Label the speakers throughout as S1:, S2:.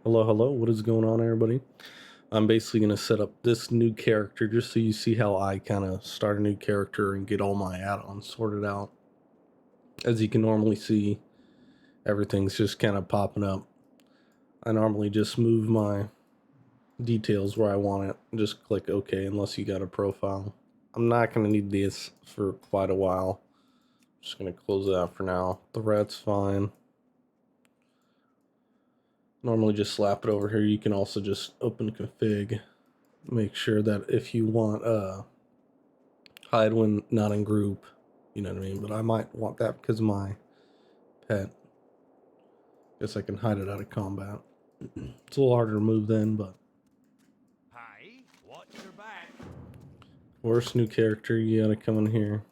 S1: Hello, hello. What is going on, everybody? I'm basically going to set up this new character just so you see how I kind of start a new character and get all my add-ons sorted out. As you can normally see, everything's just kind of popping up. I normally just move my details where I want it. Just click OK unless you got a profile. I'm not going to need this for quite a while. Just going to close it out for now. The red's fine. Normally just slap it over here. You can also just open config. Make sure that if you want hide when not in group, you know what I mean? But I might want that because of my pet. Guess I can hide it out of combat. It's a little harder to move then, but
S2: Hi, watch your back.
S1: worst new character, you gotta come in here.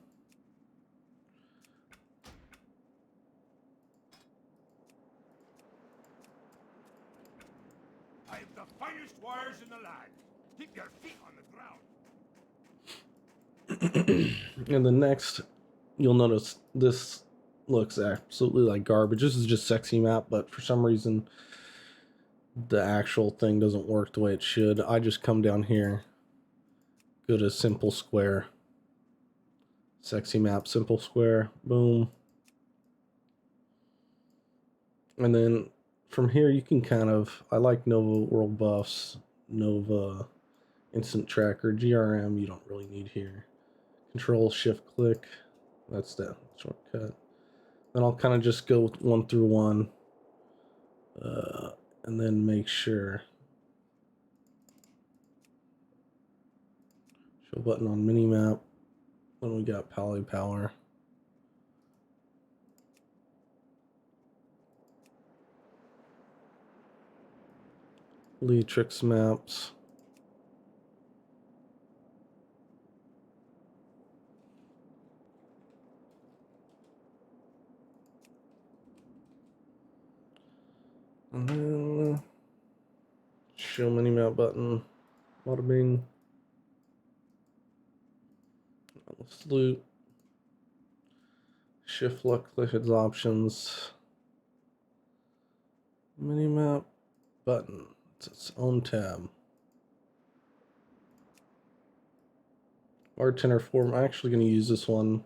S2: I have the finest wires in the land. Keep your feet on the ground.
S1: And the next, you'll notice this looks absolutely like garbage. This is just sexy map, but for some reason, the actual thing doesn't work the way it should. I just come down here, go to simple square, sexy map, simple square, boom. And then from here, you can kind of, I like Nova World Buffs, Nova Instant Tracker, GRM, you don't really need here. Control, Shift, Click, that's the shortcut. Then I'll kind of just go 1 through 1, and then make sure. Show button on minimap. Then we got Poly Power. Leatrix maps. And then show minimap button. Bada bing. Salute. Shift left click its options. Minimap button. It's its own tab. Bartender form. I'm actually going to use this one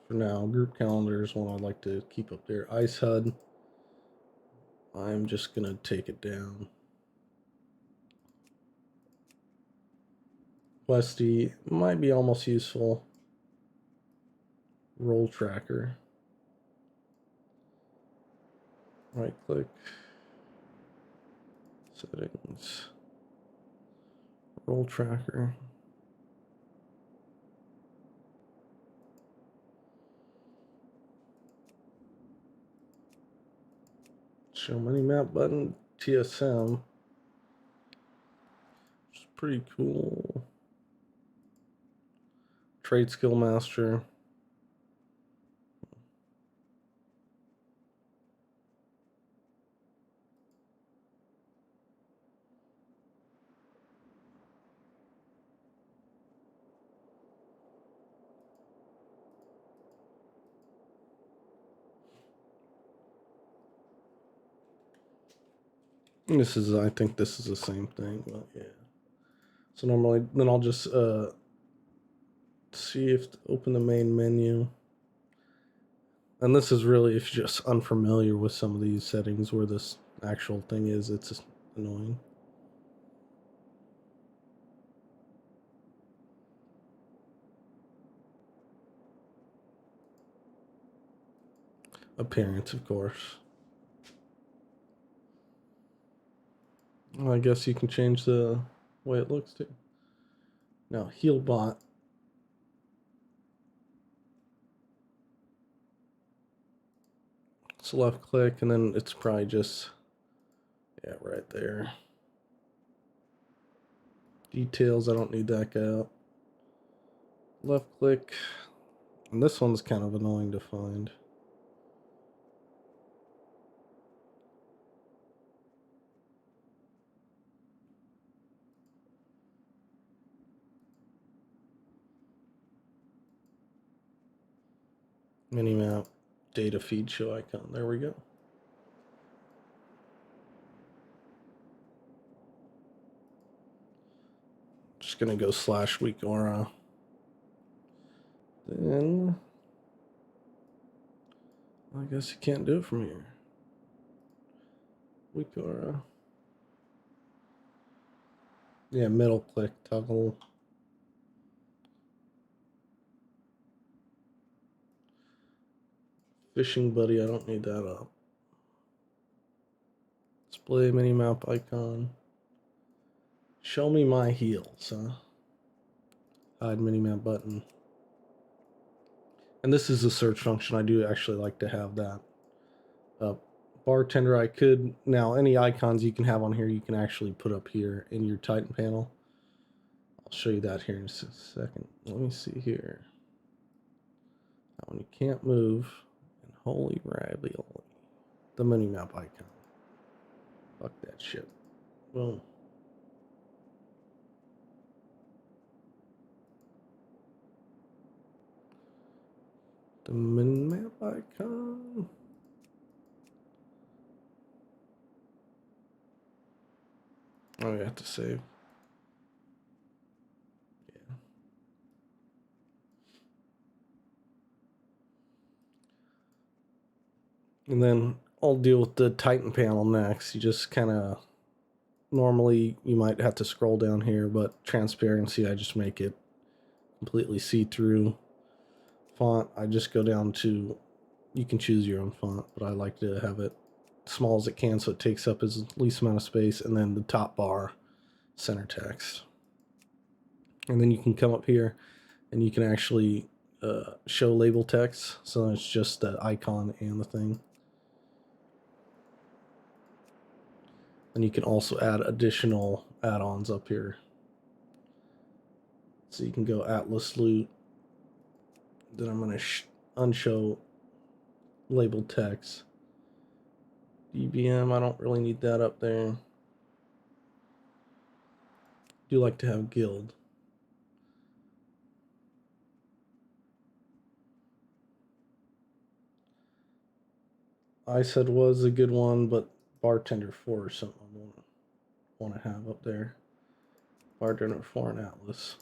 S1: for now. Group calendar is one I'd like to keep up there. Ice HUD. I'm just going to take it down. Questy might be almost useful. Roll tracker. Right click. Settings. Roll tracker. Show minimap button. TSM. Which is pretty cool. Trade skill master. This is, I think this is the same thing, but yeah. So normally, then I'll just see if to open the main menu. And this is really, if you're just unfamiliar with some of these settings where this actual thing is, it's just annoying. Appearance, of course. Well, I guess you can change the way it looks too. Now, heal bot. So left click, and then it's probably just, yeah, right there. Details, I don't need that guy up. Left click, and this one's kind of annoying to find. Minimap, data feed show icon. There we go. just gonna go slash weak aura. Then I guess you can't do it from here. Weak aura. Yeah, middle click, toggle. Fishing buddy, I don't need that up. Display minimap icon. Show me my heals, huh? Hide minimap button. And this is a search function. I do actually like to have that up. Bartender, I could, now any icons you can have on here, you can actually put up here in your Titan panel. I'll show you that here in a second. Let me see here. That one you can't move. And holy ravioli. The minimap icon. Fuck that shit. Boom. The minimap icon. Oh, we have to save. Yeah. And then I'll deal with the Titan panel next. You just kind of, normally you might have to scroll down here, but transparency, I just make it completely see-through. Font, I just go down to, you can choose your own font, but I like to have it small as it can so it takes up as least amount of space, and then the top bar, center text. And then you can come up here and you can actually show label text, so it's just the icon and the thing. And you can also add additional add-ons up here. So you can go Atlas Loot. Then I'm going to unshow labeled text. DBM, I don't really need that up there. Do like to have guild. I said was a good one, but Bartender 4 or something I want to have up there. Bartender 4 and Atlas.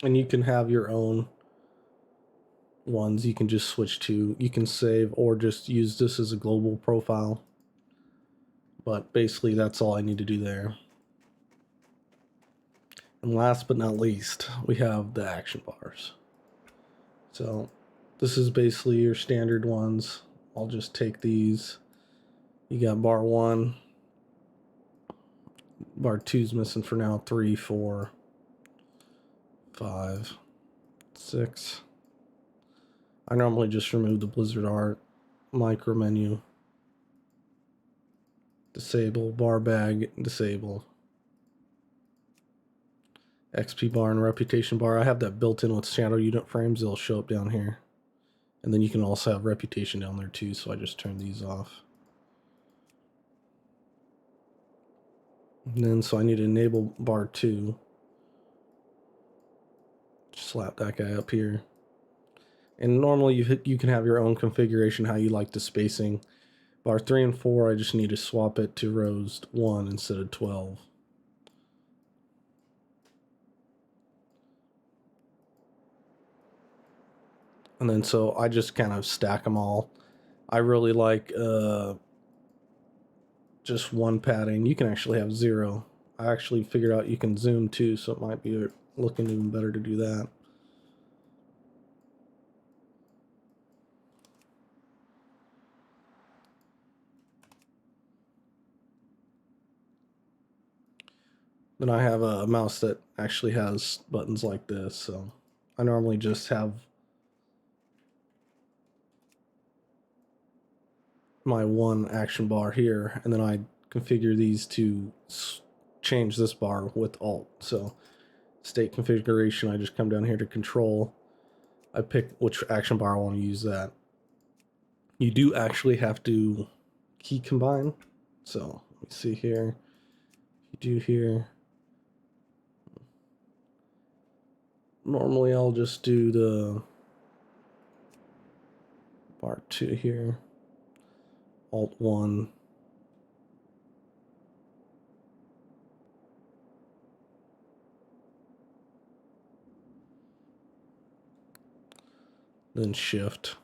S1: And you can have your own ones you can just switch to. You can save or just use this as a global profile. But basically that's all I need to do there. And last but not least, we have the action bars. So this is basically your standard ones. I'll just take these. You got bar 1. Bar 2's missing for now. 3, 4, 5, 6. I normally just remove the Blizzard art. Micro menu. Disable. Bar bag. Disable. XP bar and reputation bar. I have that built in with shadow unit frames. They'll show up down here. And then you can also have reputation down there too, so I just turn these off. And then, so I need to enable bar 2. Slap that guy up here. And normally you can have your own configuration, how you like the spacing. Bar 3 and 4, I just need to swap it to rows 1 instead of 12. And then so I just kind of stack them all. I really like just one padding. You can actually have 0. I actually figured out you can zoom too, so it might be looking even better to do that. Then I have a mouse that actually has buttons like this, so I normally just have my one action bar here, and then I configure these to change this bar with Alt. So state configuration, I just come down here to control. I pick which action bar I want to use that. You do actually have to key combine. So let me see here. You do here. Normally I'll just do the bar 2 here. Alt 1. then shift.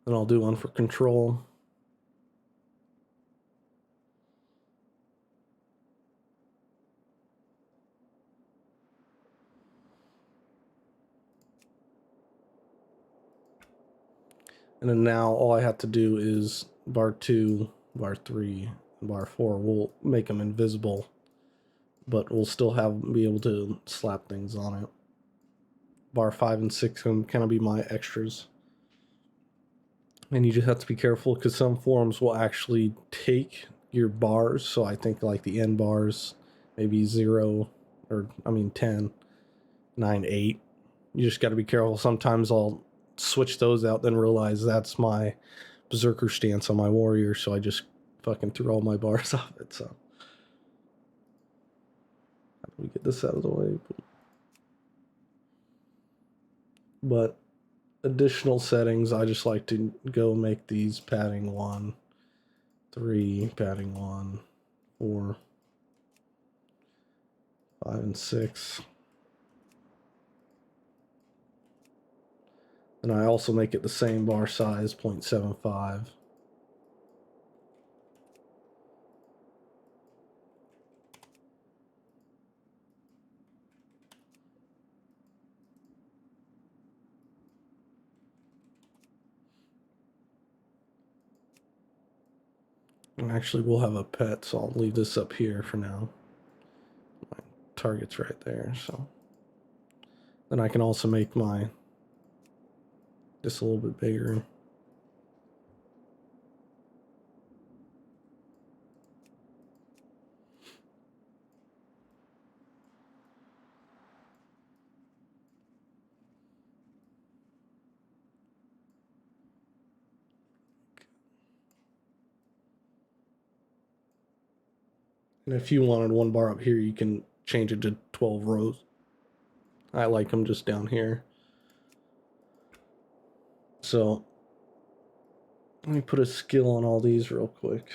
S1: Then I'll do one for control. And then now all I have to do is bar 2, bar 3, and bar 4. We'll make them invisible, but we'll still be able to slap things on it. Bar 5 and 6 can kind of be my extras. And you just have to be careful because some forms will actually take your bars. So I think like the end bars, maybe 0, or 10, 9, 8. You just got to be careful. Sometimes I'll switch those out, then realize that's my berserker stance on my warrior. So I just fucking threw all my bars off it. So how do we get this out of the way? But additional settings, I just like to go make these padding 1, 3, padding 1, 4, 5, and 6. And I also make it the same bar size, 0.75. And actually, we'll have a pet, so I'll leave this up here for now. My target's right there, so. Then I can also make this a little bit bigger. And if you wanted one bar up here, you can change it to 12 rows. I like them just down here. So let me put a skill on all these real quick.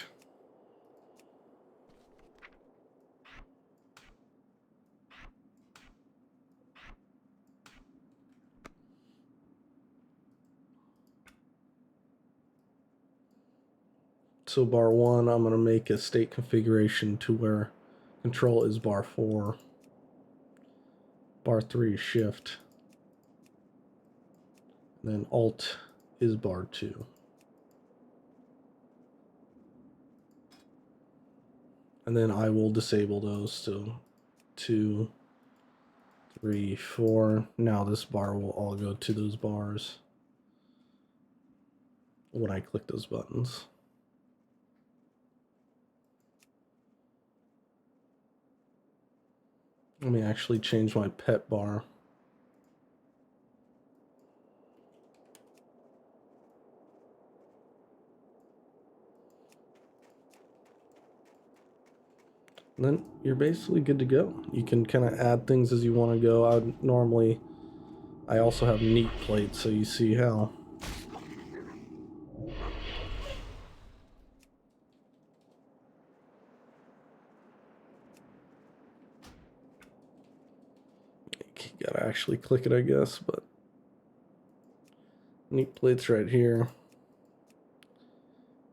S1: So bar 1, I'm going to make a state configuration to where control is bar 4. Bar 3 is shift. And then alt is bar 2. And then I will disable those. So 2, 3, 4. Now this bar will all go to those bars when I click those buttons. Let me actually change my pet bar. And then you're basically good to go. You can kind of add things as you want to go. I also have neat plates, so you see how. You gotta actually click it, I guess, but neat plates right here.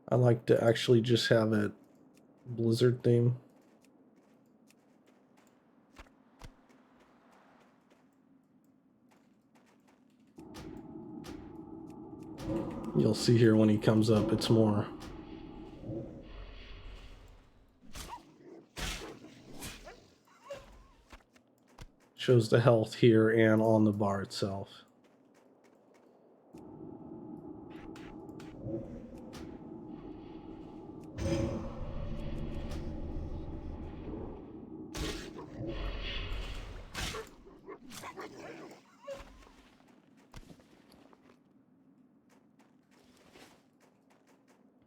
S1: I like to actually just have it Blizzard theme. You'll see here when he comes up, it's more. Shows the health here and on the bar itself.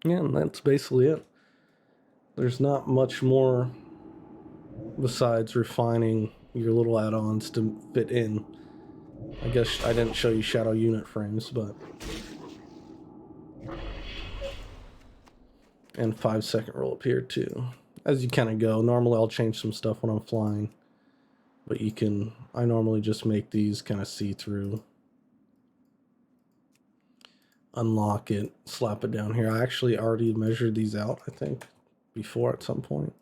S1: Yeah, and that's basically it. There's not much more besides refining your little add-ons to fit in. I guess I didn't show you shadow unit frames, but... And 5-second roll up here too. as you kind of go. Normally I'll change some stuff when I'm flying, but I normally just make these kind of see-through. Unlock it, slap it down here. I actually already measured these out, I think, before at some point.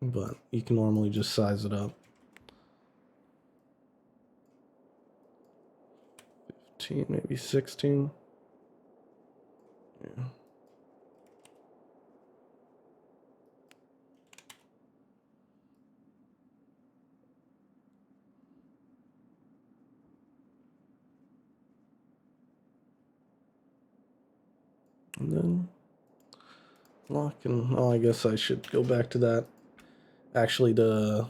S1: But you can normally just size it up. 15, maybe 16. Yeah. And then lock and, oh, I guess I should go back to that. Actually, the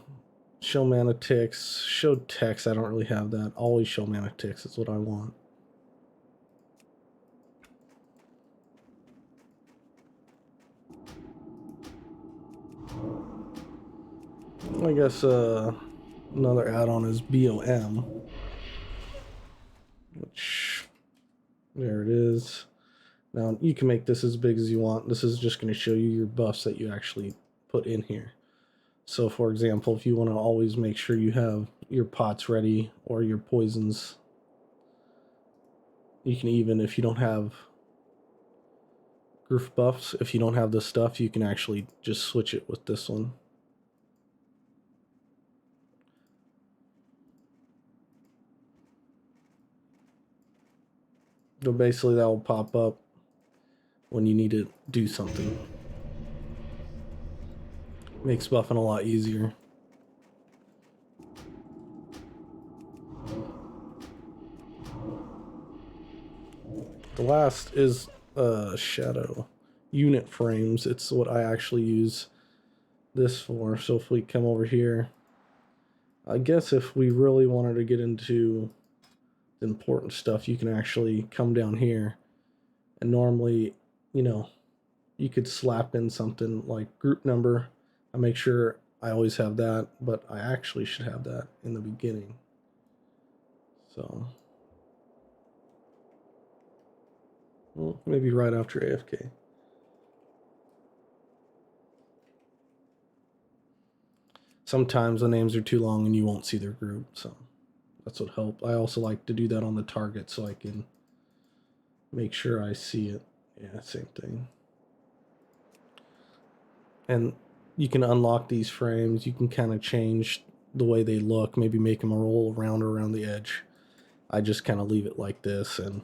S1: show mana ticks, show text, I don't really have that. Always show mana ticks is what I want. I guess another add-on is BOM, which, there it is. Now you can make this as big as you want. This is just going to show you your buffs that you actually put in here. So for example, if you want to always make sure you have your pots ready or your poisons, you can, even if you don't have group buffs, if you don't have this stuff, you can actually just switch it with this one. So basically that will pop up when you need to do something. Makes buffing a lot easier. The last is shadow unit frames. It's what I actually use this for. So if we come over here, I guess if we really wanted to get into the important stuff, you can actually come down here and normally, you know, you could slap in something like group number. I make sure I always have that, but I actually should have that in the beginning. So, well, maybe right after AFK. Sometimes the names are too long and you won't see their group, so that's what helped. I also like to do that on the target so I can make sure I see it. Yeah, same thing. And you can unlock these frames. You can kind of change the way they look, maybe make them roll around or around the edge. I just kind of leave it like this, and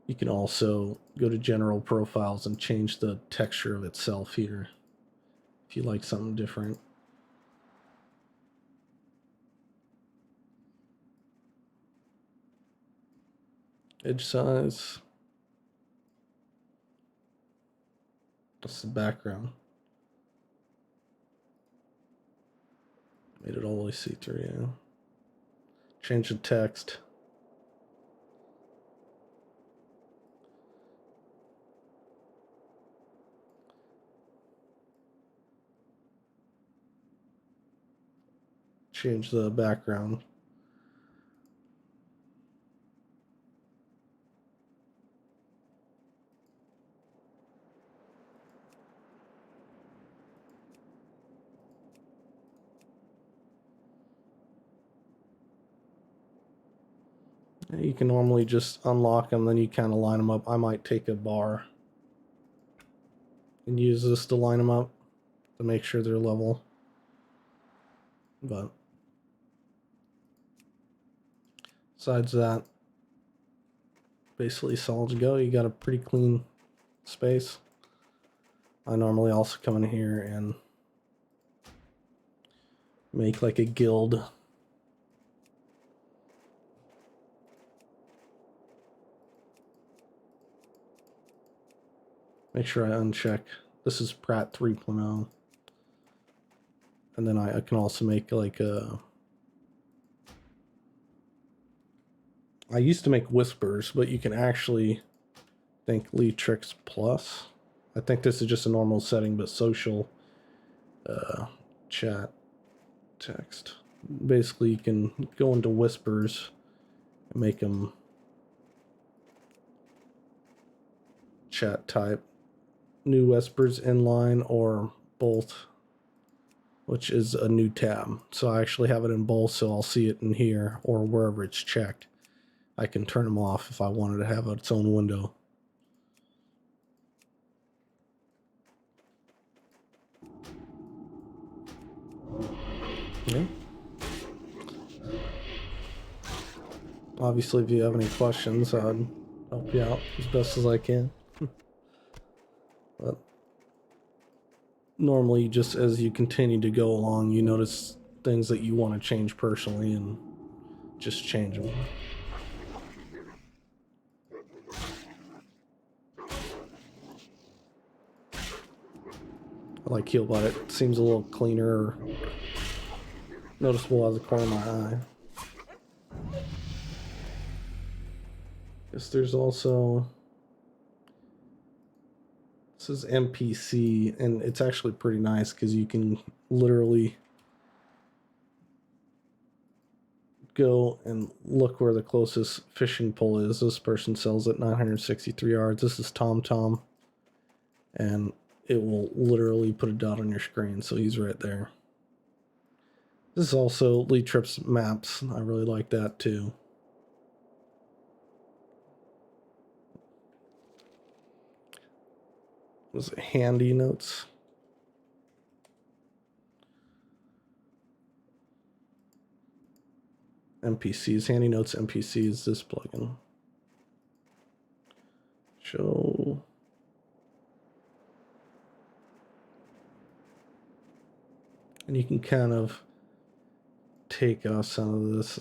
S1: you can also go to general profiles and change the texture of itself here if you like something different. Edge size. That's the background. Made it all the way see-through, yeah. Change the text. Change the background. You can normally just unlock them, then you kind of line them up. I might take a bar and use this to line them up to make sure they're level. But besides that, basically solid to go. You got a pretty clean space. I normally also come in here and make like a guild. Make sure I uncheck. This is Pratt 3.0. And then I can also make like a... I used to make whispers, but you can actually think lead tricks plus. I think this is just a normal setting, but social chat text. Basically, you can go into whispers and make them chat type. New Vespers Inline or both, which is a new tab. So I actually have it in both, so I'll see it in here or wherever it's checked. I can turn them off if I wanted to have its own window. Yeah. Obviously, if you have any questions, I'd help you out as best as I can. But normally, just as you continue to go along, you notice things that you want to change personally and just change them. I like Healbot. It seems a little cleaner or noticeable out of the corner of my eye. Guess there's also, this is NPC, and it's actually pretty nice because you can literally go and look where the closest fishing pole is. This person sells at 963 yards. This is Tom Tom, and it will literally put a dot on your screen, so he's right there. This is also Lee Tripp's maps. I really like that too. Was it handy notes? NPCs, handy notes NPCs, this plugin. Show. And you can kind of take off some of this.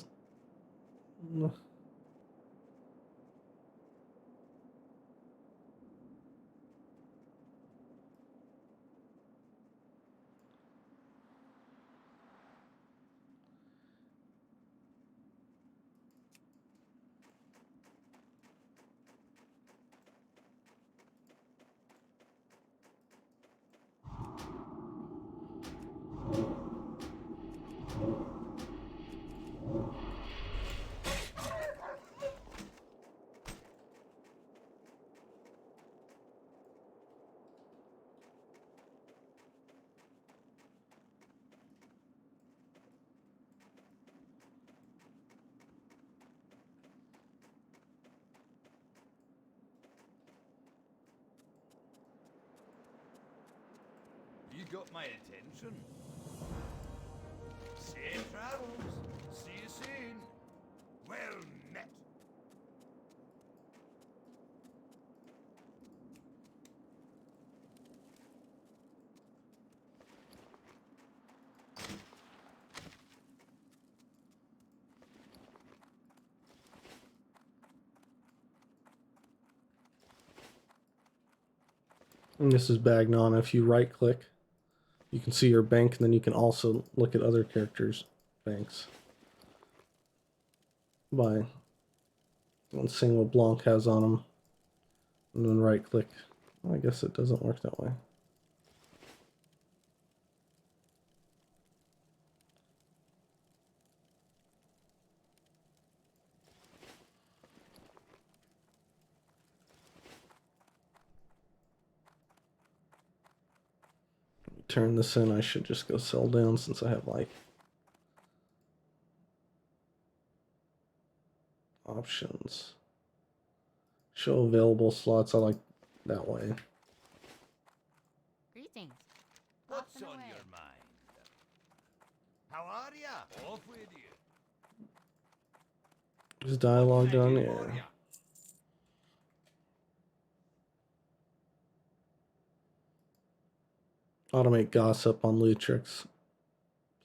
S2: You got my attention. Safe travels. See you soon. Well met.
S1: And this is Bagnon. If you right click, you can see your bank, and then you can also look at other characters' banks by seeing what Blanc has on them, and then right click. Well, I guess it doesn't work that way. Turn this in. I should just go sell down since I have like options. Show available slots. I like that way.
S3: Greetings.
S2: What's
S3: Off and
S2: on
S3: away.
S2: your mind? How are ya? Off with you.
S1: Is dialogue
S2: What can I
S1: done?
S2: do
S1: Yeah.
S2: for ya?
S1: Automate gossip on Lutrix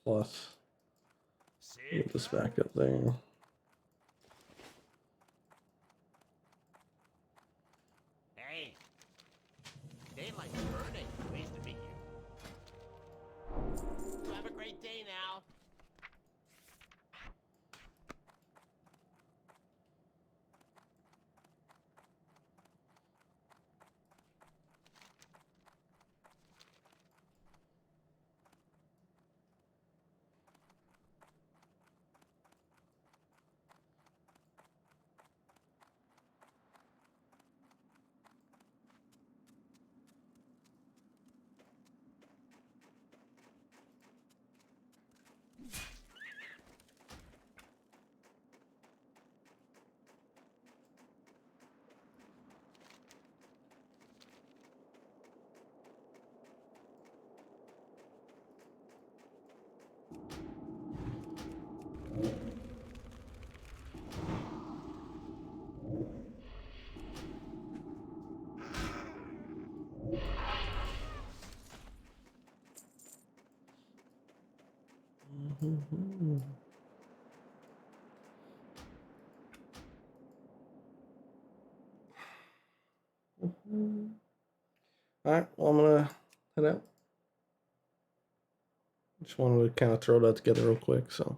S1: Plus.
S2: Safe
S1: Get this back
S2: travels.
S1: up there.
S4: Hey, daylight's burning. Pleased to meet you. You have a great day now.
S1: Alright, well, I'm gonna head out. Just wanted to kind of throw that together real quick, so.